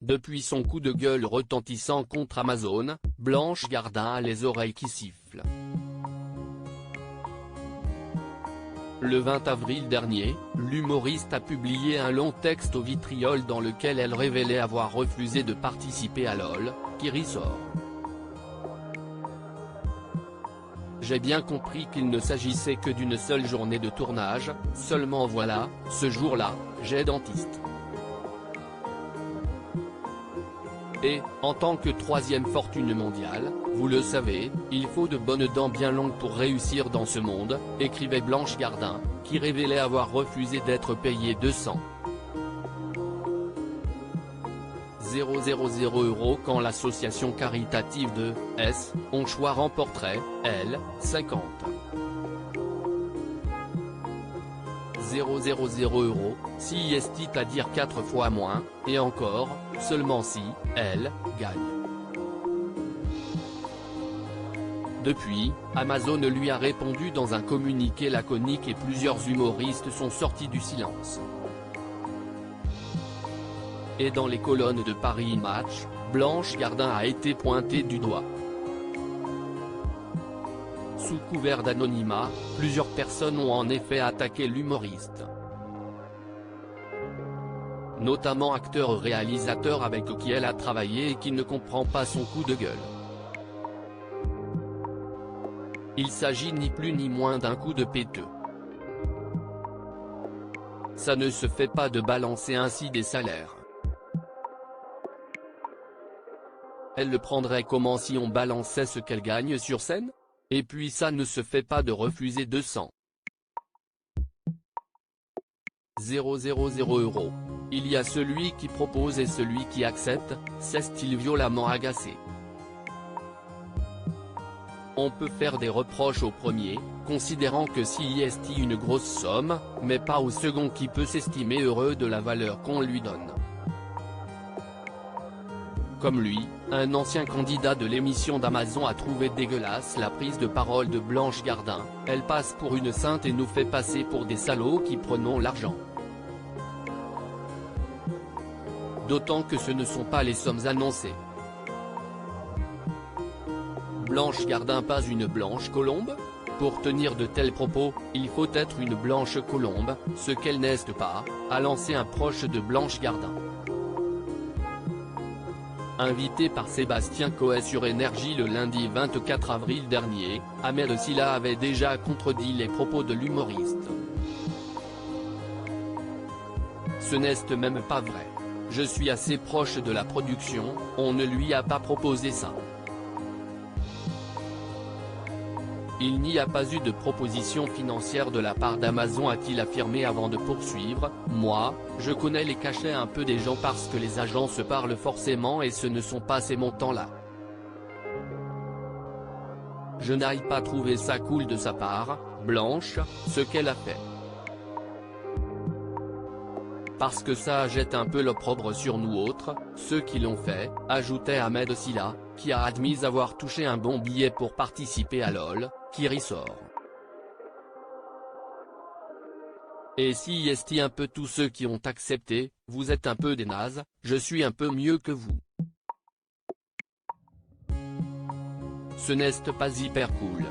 Depuis son coup de gueule retentissant contre Amazon, Blanche Gardin a les oreilles qui sifflent. Le 20 avril dernier, l'humoriste a publié un long texte au vitriol dans lequel elle révélait avoir refusé de participer à LOL, qui ressort. J'ai bien compris qu'il ne s'agissait que d'une seule journée de tournage, seulement voilà, ce jour-là, j'ai dentiste. Et, en tant que troisième fortune mondiale, vous le savez, il faut de bonnes dents bien longues pour réussir dans ce monde, écrivait Blanche Gardin, qui révélait avoir refusé d'être payée 200 000 € quand l'association caritative de S. Honchoir remporterait, elle, 50 000 €, si c'est-à-dire 4 fois moins, et encore, seulement si, elle, gagne. Depuis, Amazon lui a répondu dans un communiqué laconique et plusieurs humoristes sont sortis du silence. Et dans les colonnes de Paris Match, Blanche Gardin a été pointée du doigt. Sous couvert d'anonymat, plusieurs personnes ont en effet attaqué l'humoriste. Notamment acteur-réalisateur avec qui elle a travaillé et qui ne comprend pas son coup de gueule. Il s'agit ni plus ni moins d'un coup de péteux. Ça ne se fait pas de balancer ainsi des salaires. Elle le prendrait comment si on balançait ce qu'elle gagne sur scène ? Et puis ça ne se fait pas de refuser 200 000 €. Il y a celui qui propose et celui qui accepte, s'est-il violemment agacé. On peut faire des reproches au premier, considérant que si est une grosse somme, mais pas au second qui peut s'estimer heureux de la valeur qu'on lui donne. Comme lui, un ancien candidat de l'émission d'Amazon a trouvé dégueulasse la prise de parole de Blanche Gardin, elle passe pour une sainte et nous fait passer pour des salauds qui prenons l'argent. D'autant que ce ne sont pas les sommes annoncées. Blanche Gardin pas une blanche colombe ? Pour tenir de tels propos, il faut être une blanche colombe, ce qu'elle n'est pas, a lancé un proche de Blanche Gardin. Invité par Sébastien Coé sur Énergie le lundi 24 avril dernier, Ahmed Silla avait déjà contredit les propos de l'humoriste. Ce n'est même pas vrai. Je suis assez proche de la production, on ne lui a pas proposé ça. Il n'y a pas eu de proposition financière de la part d'Amazon, a-t-il affirmé avant de poursuivre. Moi, je connais les cachets un peu des gens parce que les agents se parlent forcément et ce ne sont pas ces montants-là. Je n'aille pas trouver ça cool de sa part, Blanche, ce qu'elle a fait. Parce que ça jette un peu l'opprobre sur nous autres, ceux qui l'ont fait, ajoutait Ahmed Silla, qui a admis avoir touché un bon billet pour participer à LOL, qui ressort. Et si est un peu tous ceux qui ont accepté, vous êtes un peu des nazes, je suis un peu mieux que vous. Ce n'est pas hyper cool.